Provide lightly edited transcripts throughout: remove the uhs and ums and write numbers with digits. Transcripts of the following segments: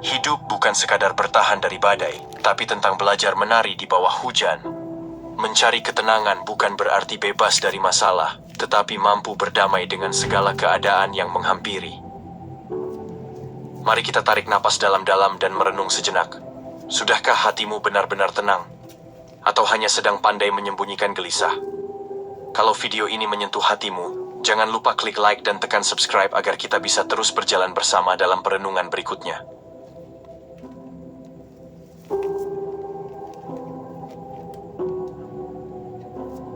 Hidup bukan sekadar bertahan dari badai, tapi tentang belajar menari di bawah hujan. Mencari ketenangan bukan berarti bebas dari masalah, tetapi mampu berdamai dengan segala keadaan yang menghampiri. Mari kita tarik napas dalam-dalam dan merenung sejenak. Sudahkah hatimu benar-benar tenang? Atau hanya sedang pandai menyembunyikan gelisah? Kalau video ini menyentuh hatimu, jangan lupa klik like dan tekan subscribe agar kita bisa terus berjalan bersama dalam perenungan berikutnya.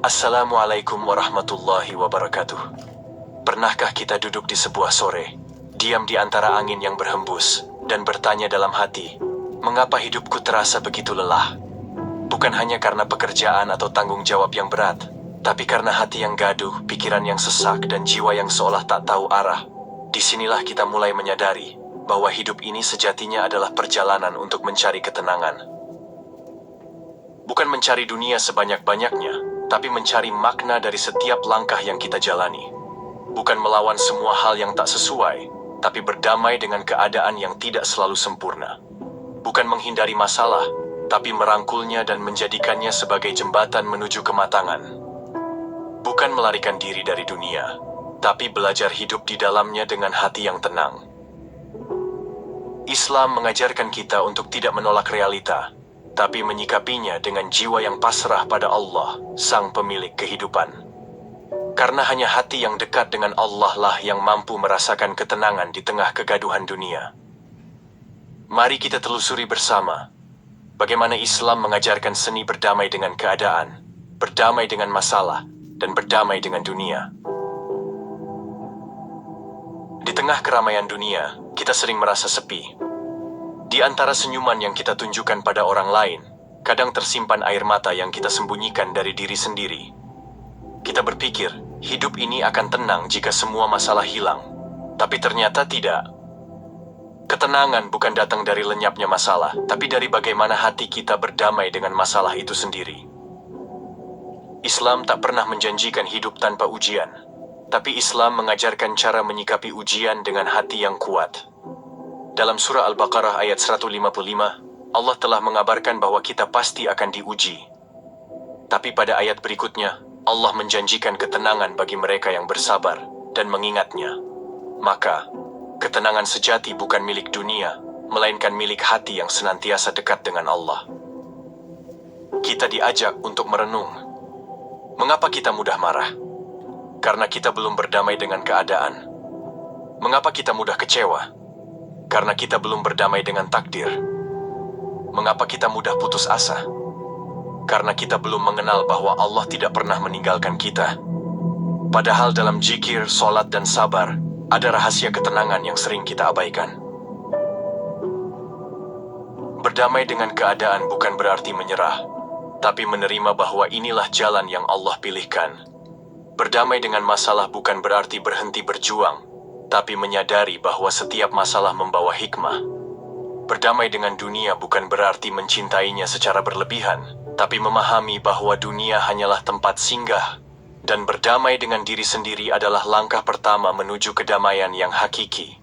Assalamualaikum warahmatullahi wabarakatuh. Pernahkah kita duduk di sebuah sore, diam di antara angin yang berhembus, dan bertanya dalam hati, mengapa hidupku terasa begitu lelah? Bukan hanya karena pekerjaan atau tanggung jawab yang berat, tapi karena hati yang gaduh, pikiran yang sesak, dan jiwa yang seolah tak tahu arah. Disinilah kita mulai menyadari bahwa hidup ini sejatinya adalah perjalanan untuk mencari ketenangan. Bukan mencari dunia sebanyak-banyaknya, tapi mencari makna dari setiap langkah yang kita jalani. Bukan melawan semua hal yang tak sesuai, tapi berdamai dengan keadaan yang tidak selalu sempurna. Bukan menghindari masalah, tapi merangkulnya dan menjadikannya sebagai jembatan menuju kematangan. Bukan melarikan diri dari dunia, tapi belajar hidup di dalamnya dengan hati yang tenang. Islam mengajarkan kita untuk tidak menolak realita, tapi menyikapinya dengan jiwa yang pasrah pada Allah, Sang Pemilik kehidupan. Karena hanya hati yang dekat dengan Allah lah yang mampu merasakan ketenangan di tengah kegaduhan dunia. Mari kita telusuri bersama bagaimana Islam mengajarkan seni berdamai dengan keadaan, berdamai dengan masalah, dan berdamai dengan dunia. Di tengah keramaian dunia, kita sering merasa sepi. Di antara senyuman yang kita tunjukkan pada orang lain, kadang tersimpan air mata yang kita sembunyikan dari diri sendiri. Kita berpikir, hidup ini akan tenang jika semua masalah hilang. Tapi ternyata tidak. Ketenangan bukan datang dari lenyapnya masalah, tapi dari bagaimana hati kita berdamai dengan masalah itu sendiri. Islam tak pernah menjanjikan hidup tanpa ujian, tapi Islam mengajarkan cara menyikapi ujian dengan hati yang kuat. Dalam surah Al-Baqarah ayat 155, Allah telah mengabarkan bahwa kita pasti akan diuji. Tapi pada ayat berikutnya, Allah menjanjikan ketenangan bagi mereka yang bersabar dan mengingatnya. Maka, ketenangan sejati bukan milik dunia, melainkan milik hati yang senantiasa dekat dengan Allah. Kita diajak untuk merenung. Mengapa kita mudah marah? Karena kita belum berdamai dengan keadaan. Mengapa kita mudah kecewa? Karena kita belum berdamai dengan takdir. Mengapa kita mudah putus asa? Karena kita belum mengenal bahwa Allah tidak pernah meninggalkan kita. Padahal dalam zikir, sholat, dan sabar, ada rahasia ketenangan yang sering kita abaikan. Berdamai dengan keadaan bukan berarti menyerah, tapi menerima bahwa inilah jalan yang Allah pilihkan. Berdamai dengan masalah bukan berarti berhenti berjuang, tapi menyadari bahwa setiap masalah membawa hikmah. Berdamai dengan dunia bukan berarti mencintainya secara berlebihan, tapi memahami bahwa dunia hanyalah tempat singgah. Dan berdamai dengan diri sendiri adalah langkah pertama menuju kedamaian yang hakiki.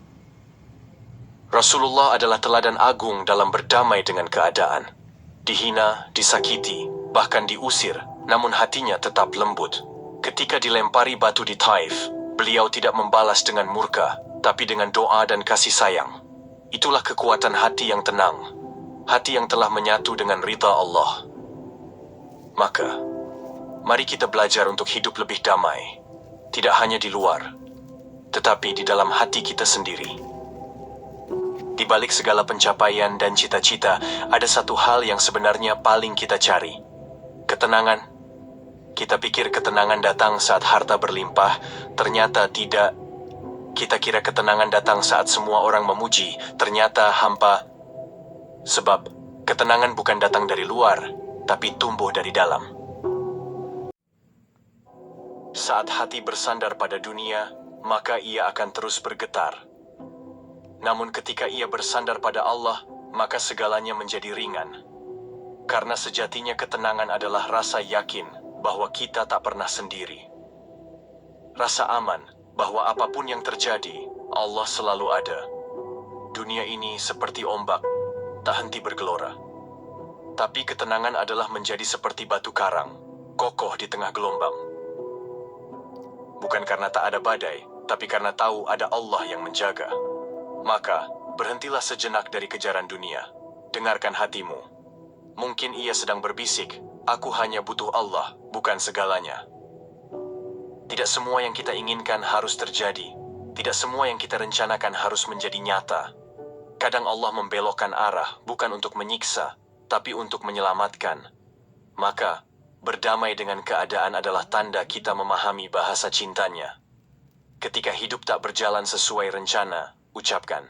Rasulullah adalah teladan agung dalam berdamai dengan keadaan. Dihina, disakiti, bahkan diusir, namun hatinya tetap lembut. Ketika dilempari batu di Taif, beliau tidak membalas dengan murka, tapi dengan doa dan kasih sayang. Itulah kekuatan hati yang tenang, hati yang telah menyatu dengan ridha Allah. Maka, mari kita belajar untuk hidup lebih damai, tidak hanya di luar, tetapi di dalam hati kita sendiri. Di balik segala pencapaian dan cita-cita, ada satu hal yang sebenarnya paling kita cari. Ketenangan. Kita pikir ketenangan datang saat harta berlimpah, ternyata tidak. Kita kira ketenangan datang saat semua orang memuji, ternyata hampa. Sebab, ketenangan bukan datang dari luar, tapi tumbuh dari dalam. Saat hati bersandar pada dunia, maka ia akan terus bergetar. Namun ketika ia bersandar pada Allah, maka segalanya menjadi ringan. Karena sejatinya ketenangan adalah rasa yakin bahwa kita tak pernah sendiri. Rasa aman bahwa apapun yang terjadi, Allah selalu ada. Dunia ini seperti ombak, tak henti bergelora. Tapi ketenangan adalah menjadi seperti batu karang, kokoh di tengah gelombang. Bukan karena tak ada badai, tapi karena tahu ada Allah yang menjaga. Maka, berhentilah sejenak dari kejaran dunia. Dengarkan hatimu. Mungkin ia sedang berbisik, aku hanya butuh Allah, bukan segalanya. Tidak semua yang kita inginkan harus terjadi. Tidak semua yang kita rencanakan harus menjadi nyata. Kadang Allah membelokkan arah, bukan untuk menyiksa, tapi untuk menyelamatkan. Maka, berdamai dengan keadaan adalah tanda kita memahami bahasa cintanya. Ketika hidup tak berjalan sesuai rencana, ucapkan,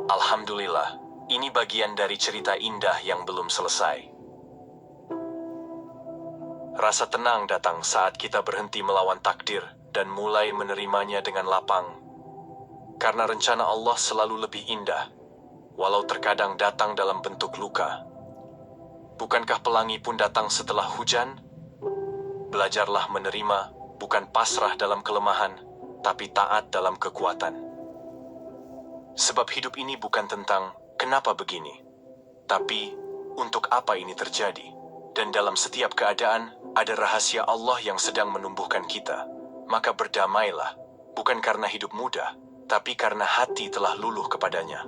Alhamdulillah, ini bagian dari cerita indah yang belum selesai. Rasa tenang datang saat kita berhenti melawan takdir dan mulai menerimanya dengan lapang. Karena rencana Allah selalu lebih indah, walau terkadang datang dalam bentuk luka. Bukankah pelangi pun datang setelah hujan? Belajarlah menerima, bukan pasrah dalam kelemahan, tapi taat dalam kekuatan. Sebab hidup ini bukan tentang kenapa begini, tapi untuk apa ini terjadi. Dan dalam setiap keadaan, ada rahasia Allah yang sedang menumbuhkan kita. Maka berdamailah, bukan karena hidup mudah, tapi karena hati telah luluh kepadanya.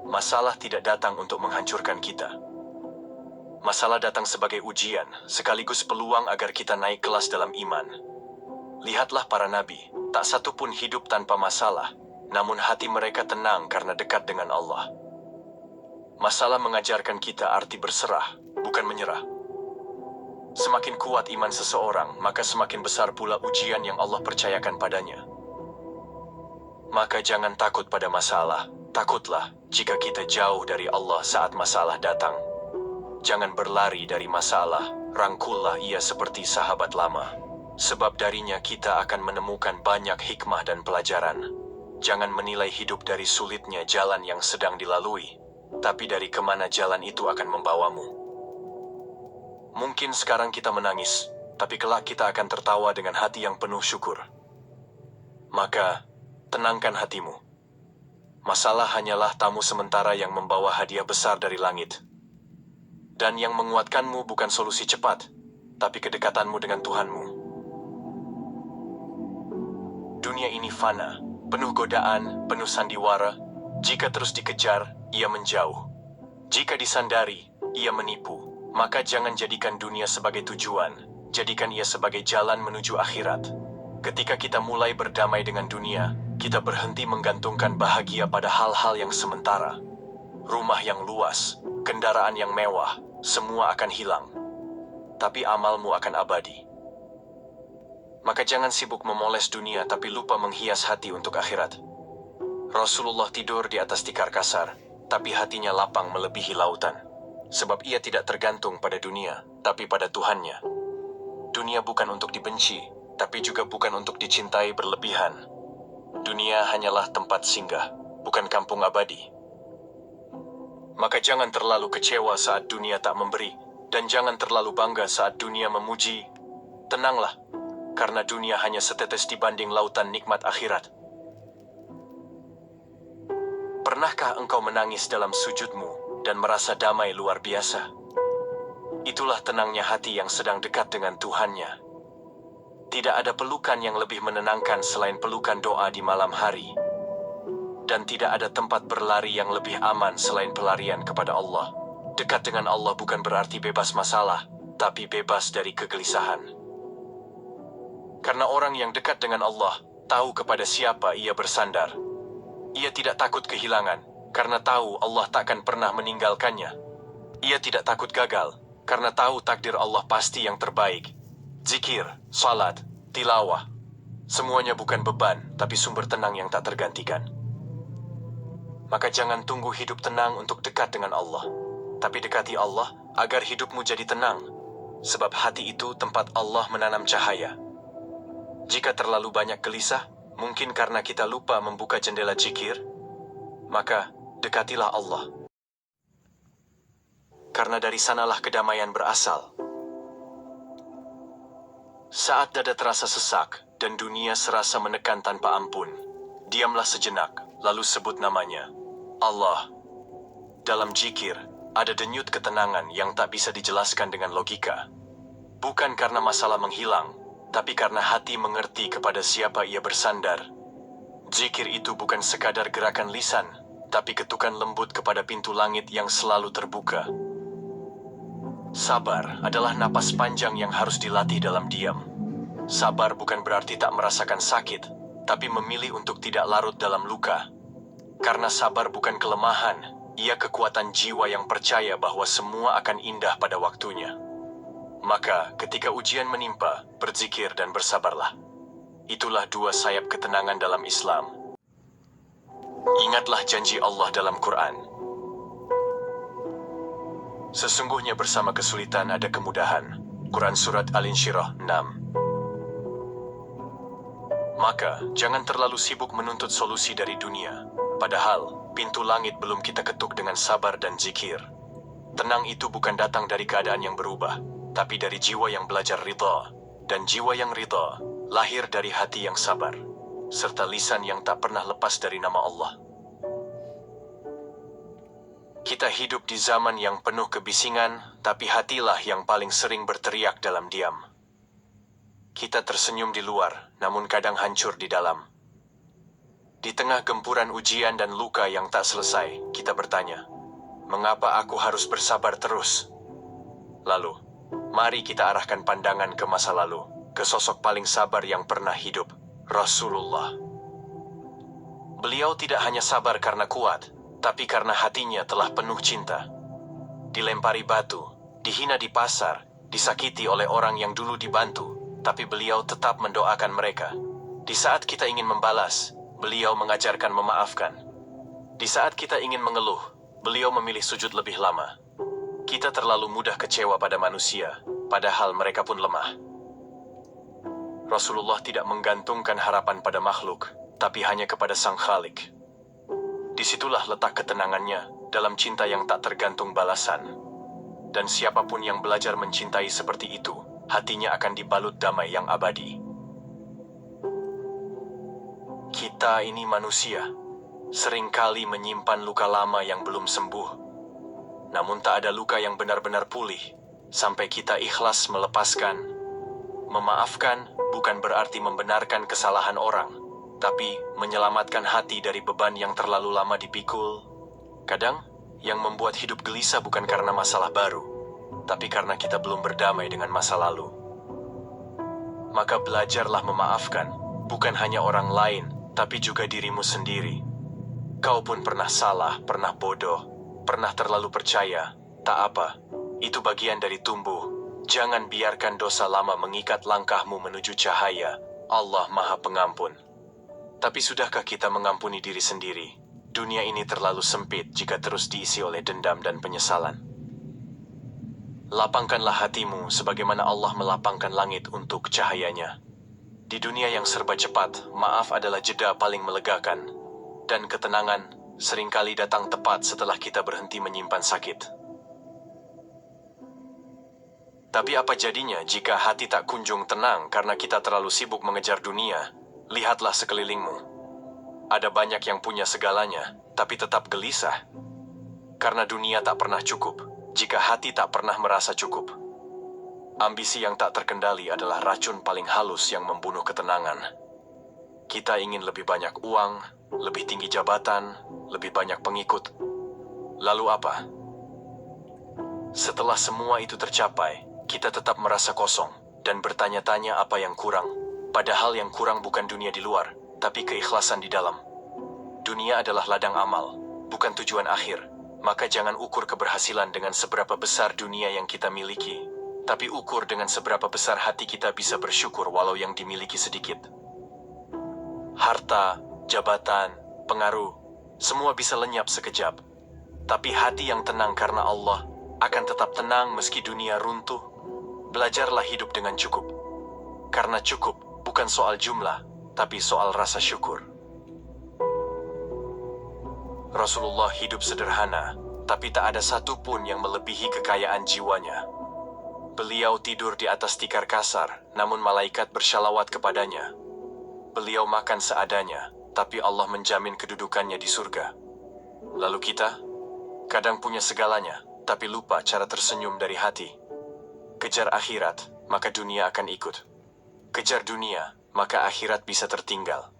Masalah tidak datang untuk menghancurkan kita. Masalah datang sebagai ujian, sekaligus peluang agar kita naik kelas dalam iman. Lihatlah para nabi, tak satu pun hidup tanpa masalah, namun hati mereka tenang karena dekat dengan Allah. Masalah mengajarkan kita arti berserah, bukan menyerah. Semakin kuat iman seseorang, maka semakin besar pula ujian yang Allah percayakan padanya. Maka jangan takut pada masalah. Takutlah jika kita jauh dari Allah saat masalah datang. Jangan berlari dari masalah, rangkullah ia seperti sahabat lama. Sebab darinya kita akan menemukan banyak hikmah dan pelajaran. Jangan menilai hidup dari sulitnya jalan yang sedang dilalui, tapi dari kemana jalan itu akan membawamu. Mungkin sekarang kita menangis, tapi kelak kita akan tertawa dengan hati yang penuh syukur. Maka, tenangkan hatimu. Masalah hanyalah tamu sementara yang membawa hadiah besar dari langit. Dan yang menguatkanmu bukan solusi cepat, tapi kedekatanmu dengan Tuhanmu. Dunia ini fana, penuh godaan, penuh sandiwara. Jika terus dikejar, ia menjauh. Jika disandari, ia menipu. Maka jangan jadikan dunia sebagai tujuan, jadikan ia sebagai jalan menuju akhirat. Ketika kita mulai berdamai dengan dunia, kita berhenti menggantungkan bahagia pada hal-hal yang sementara. Rumah yang luas, kendaraan yang mewah, semua akan hilang. Tapi amalmu akan abadi. Maka jangan sibuk memoles dunia tapi lupa menghias hati untuk akhirat. Rasulullah tidur di atas tikar kasar, tapi hatinya lapang melebihi lautan. Sebab ia tidak tergantung pada dunia, tapi pada Tuhannya. Dunia bukan untuk dibenci, tapi juga bukan untuk dicintai berlebihan. Dunia hanyalah tempat singgah, bukan kampung abadi. Maka jangan terlalu kecewa saat dunia tak memberi, dan jangan terlalu bangga saat dunia memuji. Tenanglah, karena dunia hanya setetes dibanding lautan nikmat akhirat. Pernahkah engkau menangis dalam sujudmu dan merasa damai luar biasa? Itulah tenangnya hati yang sedang dekat dengan Tuhannya. Tidak ada pelukan yang lebih menenangkan selain pelukan doa di malam hari. Dan tidak ada tempat berlari yang lebih aman selain pelarian kepada Allah. Dekat dengan Allah bukan berarti bebas masalah, tapi bebas dari kegelisahan. Karena orang yang dekat dengan Allah tahu kepada siapa ia bersandar. Ia tidak takut kehilangan, karena tahu Allah takkan pernah meninggalkannya. Ia tidak takut gagal, karena tahu takdir Allah pasti yang terbaik. Zikir, salat, tilawah, semuanya bukan beban, tapi sumber tenang yang tak tergantikan. Maka jangan tunggu hidup tenang untuk dekat dengan Allah, tapi dekati Allah agar hidupmu jadi tenang, sebab hati itu tempat Allah menanam cahaya. Jika terlalu banyak gelisah, mungkin karena kita lupa membuka jendela zikir, maka dekatilah Allah. Karena dari sanalah kedamaian berasal. Saat dada terasa sesak dan dunia serasa menekan tanpa ampun, Diamlah sejenak, lalu sebut namanya. Allah. Dalam zikir, ada denyut ketenangan yang tak bisa dijelaskan dengan logika. Bukan karena masalah menghilang, tapi karena hati mengerti kepada siapa ia bersandar. Zikir itu bukan sekadar gerakan lisan, tapi ketukan lembut kepada pintu langit yang selalu terbuka. Sabar adalah napas panjang yang harus dilatih dalam diam. Sabar bukan berarti tak merasakan sakit, tapi memilih untuk tidak larut dalam luka. Karena sabar bukan kelemahan, ia kekuatan jiwa yang percaya bahwa semua akan indah pada waktunya. Maka, ketika ujian menimpa, berzikir dan bersabarlah. Itulah dua sayap ketenangan dalam Islam. Ingatlah janji Allah dalam Quran. Sesungguhnya bersama kesulitan ada kemudahan. Quran Surat Al-Insyirah 6. Maka, jangan terlalu sibuk menuntut solusi dari dunia. Padahal, pintu langit belum kita ketuk dengan sabar dan zikir. Tenang itu bukan datang dari keadaan yang berubah, tapi dari jiwa yang belajar ridha. Dan jiwa yang ridha, lahir dari hati yang sabar, serta lisan yang tak pernah lepas dari nama Allah. Kita hidup di zaman yang penuh kebisingan, tapi hatilah yang paling sering berteriak dalam diam. Kita tersenyum di luar, namun kadang hancur di dalam. Di tengah gempuran ujian dan luka yang tak selesai, kita bertanya, mengapa aku harus bersabar terus? Lalu, mari kita arahkan pandangan ke masa lalu, ke sosok paling sabar yang pernah hidup, Rasulullah. Beliau tidak hanya sabar karena kuat, tapi karena hatinya telah penuh cinta. Dilempari batu, dihina di pasar, disakiti oleh orang yang dulu dibantu, tapi beliau tetap mendoakan mereka. Di saat kita ingin membalas, beliau mengajarkan memaafkan. Di saat kita ingin mengeluh, beliau memilih sujud lebih lama. Kita terlalu mudah kecewa pada manusia, padahal mereka pun lemah. Rasulullah tidak menggantungkan harapan pada makhluk, tapi hanya kepada Sang Khalik. Disitulah letak ketenangannya, dalam cinta yang tak tergantung balasan. Dan siapapun yang belajar mencintai seperti itu, hatinya akan dibalut damai yang abadi. Kita ini manusia, seringkali menyimpan luka lama yang belum sembuh. Namun tak ada luka yang benar-benar pulih, sampai kita ikhlas melepaskan. Memaafkan bukan berarti membenarkan kesalahan orang, tapi menyelamatkan hati dari beban yang terlalu lama dipikul. Kadang, yang membuat hidup gelisah bukan karena masalah baru, tapi karena kita belum berdamai dengan masa lalu. Maka belajarlah memaafkan, bukan hanya orang lain, tapi juga dirimu sendiri. Kau pun pernah salah, pernah bodoh, pernah terlalu percaya. Tak apa, itu bagian dari tumbuh. Jangan biarkan dosa lama mengikat langkahmu menuju cahaya. Allah Maha Pengampun. Tapi sudahkah kita mengampuni diri sendiri? Dunia ini terlalu sempit jika terus diisi oleh dendam dan penyesalan. Lapangkanlah hatimu sebagaimana Allah melapangkan langit untuk cahayanya. Di dunia yang serba cepat, maaf adalah jeda paling melegakan. Dan ketenangan seringkali datang tepat setelah kita berhenti menyimpan sakit. Tapi apa jadinya jika hati tak kunjung tenang karena kita terlalu sibuk mengejar dunia? Lihatlah sekelilingmu. Ada banyak yang punya segalanya, tapi tetap gelisah. Karena dunia tak pernah cukup, jika hati tak pernah merasa cukup. Ambisi yang tak terkendali adalah racun paling halus yang membunuh ketenangan. Kita ingin lebih banyak uang, lebih tinggi jabatan, lebih banyak pengikut. Lalu apa? Setelah semua itu tercapai, kita tetap merasa kosong dan bertanya-tanya apa yang kurang. Padahal yang kurang bukan dunia di luar, tapi keikhlasan di dalam. Dunia adalah ladang amal, bukan tujuan akhir. Maka jangan ukur keberhasilan dengan seberapa besar dunia yang kita miliki, tapi ukur dengan seberapa besar hati kita bisa bersyukur walau yang dimiliki sedikit. Harta, jabatan, pengaruh, semua bisa lenyap sekejap. Tapi hati yang tenang karena Allah akan tetap tenang meski dunia runtuh. Belajarlah hidup dengan cukup. Karena cukup bukan soal jumlah, tapi soal rasa syukur. Rasulullah hidup sederhana, tapi tak ada satupun yang melebihi kekayaan jiwanya. Beliau tidur di atas tikar kasar, namun malaikat bersyalawat kepadanya. Beliau makan seadanya, tapi Allah menjamin kedudukannya di surga. Lalu kita, kadang punya segalanya, tapi lupa cara tersenyum dari hati. Kejar akhirat, maka dunia akan ikut. Kejar dunia, maka akhirat bisa tertinggal.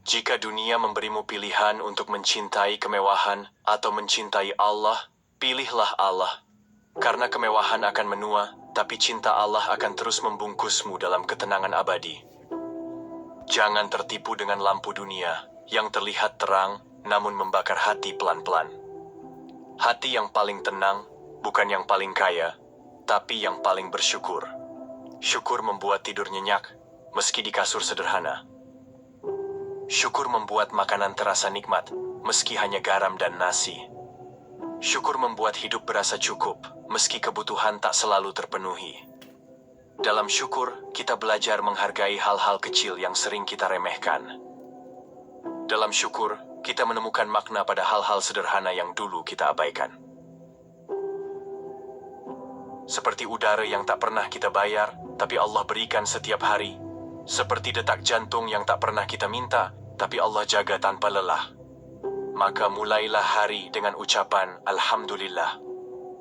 Jika dunia memberimu pilihan untuk mencintai kemewahan atau mencintai Allah, pilihlah Allah. Karena kemewahan akan menua, tapi cinta Allah akan terus membungkusmu dalam ketenangan abadi. Jangan tertipu dengan lampu dunia yang terlihat terang, namun membakar hati pelan-pelan. Hati yang paling tenang, bukan yang paling kaya, tapi yang paling bersyukur. Syukur membuat tidur nyenyak, meski di kasur sederhana. Syukur membuat makanan terasa nikmat, meski hanya garam dan nasi. Syukur membuat hidup berasa cukup, meski kebutuhan tak selalu terpenuhi. Dalam syukur, kita belajar menghargai hal-hal kecil yang sering kita remehkan. Dalam syukur, kita menemukan makna pada hal-hal sederhana yang dulu kita abaikan. Seperti udara yang tak pernah kita bayar, tapi Allah berikan setiap hari. Seperti detak jantung yang tak pernah kita minta, tapi Allah jaga tanpa lelah. Maka mulailah hari dengan ucapan Alhamdulillah.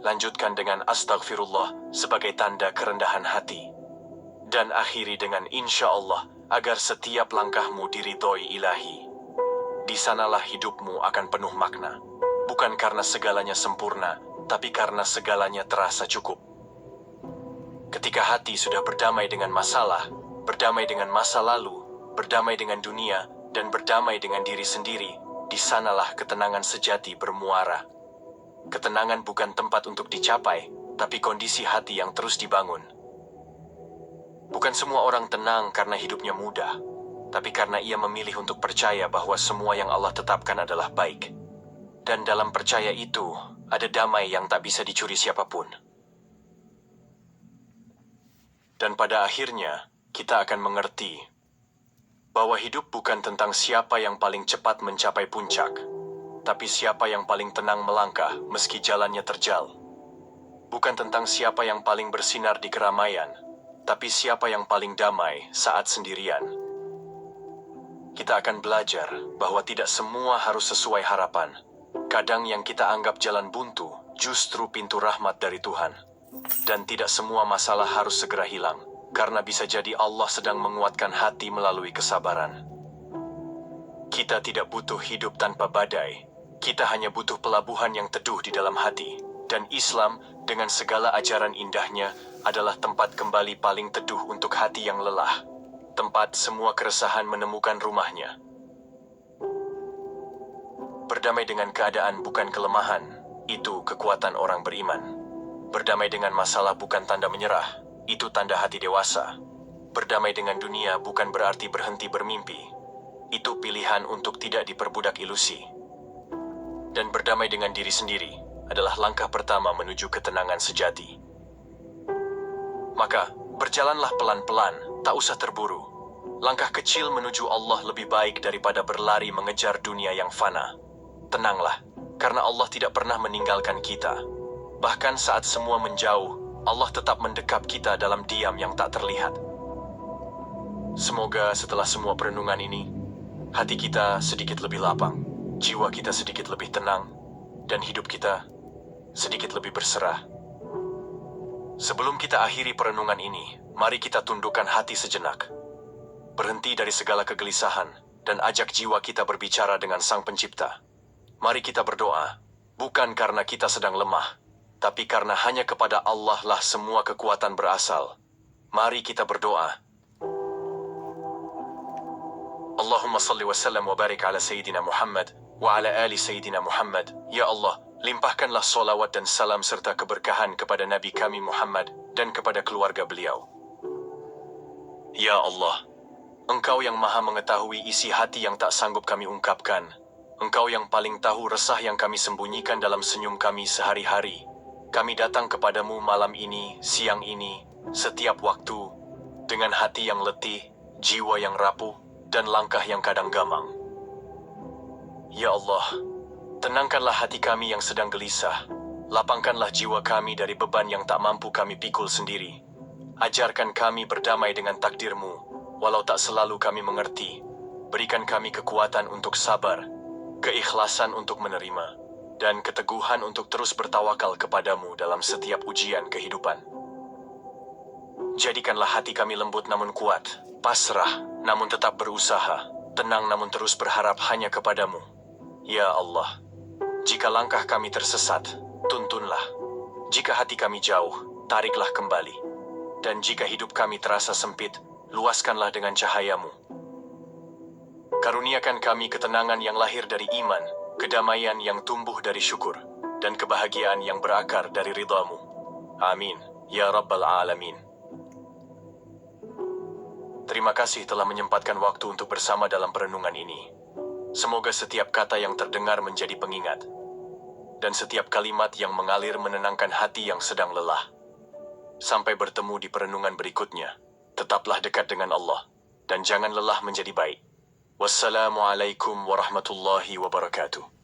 Lanjutkan dengan Astaghfirullah sebagai tanda kerendahan hati. Dan akhiri dengan Insya Allah agar setiap langkahmu diridhoi ilahi. Di sanalah hidupmu akan penuh makna. Bukan karena segalanya sempurna, tapi karena segalanya terasa cukup. Ketika hati sudah berdamai dengan masalah, berdamai dengan masa lalu, berdamai dengan dunia, dan berdamai dengan diri sendiri, di sanalah ketenangan sejati bermuara. Ketenangan bukan tempat untuk dicapai, tapi kondisi hati yang terus dibangun. Bukan semua orang tenang karena hidupnya mudah, tapi karena ia memilih untuk percaya bahwa semua yang Allah tetapkan adalah baik. Dan dalam percaya itu, ada damai yang tak bisa dicuri siapapun. Dan pada akhirnya, kita akan mengerti bahwa hidup bukan tentang siapa yang paling cepat mencapai puncak, tapi siapa yang paling tenang melangkah meski jalannya terjal. Bukan tentang siapa yang paling bersinar di keramaian, tapi siapa yang paling damai saat sendirian. Kita akan belajar bahwa tidak semua harus sesuai harapan. Kadang yang kita anggap jalan buntu justru pintu rahmat dari Tuhan. Dan tidak semua masalah harus segera hilang, karena bisa jadi Allah sedang menguatkan hati melalui kesabaran. Kita tidak butuh hidup tanpa badai. Kita hanya butuh pelabuhan yang teduh di dalam hati. Dan Islam, dengan segala ajaran indahnya, adalah tempat kembali paling teduh untuk hati yang lelah. Tempat semua keresahan menemukan rumahnya. Berdamai dengan keadaan bukan kelemahan, itu kekuatan orang beriman. Berdamai dengan masalah bukan tanda menyerah, itu tanda hati dewasa. Berdamai dengan dunia bukan berarti berhenti bermimpi. Itu pilihan untuk tidak diperbudak ilusi. Dan berdamai dengan diri sendiri adalah langkah pertama menuju ketenangan sejati. Maka, berjalanlah pelan-pelan, tak usah terburu. Langkah kecil menuju Allah lebih baik daripada berlari mengejar dunia yang fana. Tenanglah, karena Allah tidak pernah meninggalkan kita. Bahkan saat semua menjauh, Allah tetap mendekap kita dalam diam yang tak terlihat. Semoga setelah semua perenungan ini, hati kita sedikit lebih lapang, jiwa kita sedikit lebih tenang, dan hidup kita sedikit lebih berserah. Sebelum kita akhiri perenungan ini, mari kita tundukkan hati sejenak. Berhenti dari segala kegelisahan, dan ajak jiwa kita berbicara dengan Sang Pencipta. Mari kita berdoa, bukan karena kita sedang lemah, tapi karena hanya kepada Allah lah semua kekuatan berasal. Mari kita berdoa. Allahumma salli wa sallam wa barik ala Sayyidina Muhammad wa ala ali Sayyidina Muhammad. Ya Allah, limpahkanlah solawat dan salam serta keberkahan kepada Nabi kami Muhammad dan kepada keluarga beliau. Ya Allah, Engkau yang maha mengetahui isi hati yang tak sanggup kami ungkapkan. Engkau yang paling tahu resah yang kami sembunyikan dalam senyum kami sehari-hari. Kami datang kepadamu malam ini, siang ini, setiap waktu, dengan hati yang letih, jiwa yang rapuh, dan langkah yang kadang gamang. Ya Allah, tenangkanlah hati kami yang sedang gelisah. Lapangkanlah jiwa kami dari beban yang tak mampu kami pikul sendiri. Ajarkan kami berdamai dengan takdir-Mu, walau tak selalu kami mengerti. Berikan kami kekuatan untuk sabar, keikhlasan untuk menerima, dan keteguhan untuk terus bertawakal kepadamu dalam setiap ujian kehidupan. Jadikanlah hati kami lembut namun kuat, pasrah namun tetap berusaha, tenang namun terus berharap hanya kepadamu. Ya Allah, jika langkah kami tersesat, tuntunlah. Jika hati kami jauh, tariklah kembali. Dan jika hidup kami terasa sempit, luaskanlah dengan cahayamu. Karuniakan kami ketenangan yang lahir dari iman, kedamaian yang tumbuh dari syukur, dan kebahagiaan yang berakar dari ridhamu. Amin, ya Rabbal Alamin. Terima kasih telah menyempatkan waktu untuk bersama dalam perenungan ini. Semoga setiap kata yang terdengar menjadi pengingat, dan setiap kalimat yang mengalir menenangkan hati yang sedang lelah. Sampai bertemu di perenungan berikutnya, tetaplah dekat dengan Allah, dan jangan lelah menjadi baik. Wassalamualaikum warahmatullahi wabarakatuh.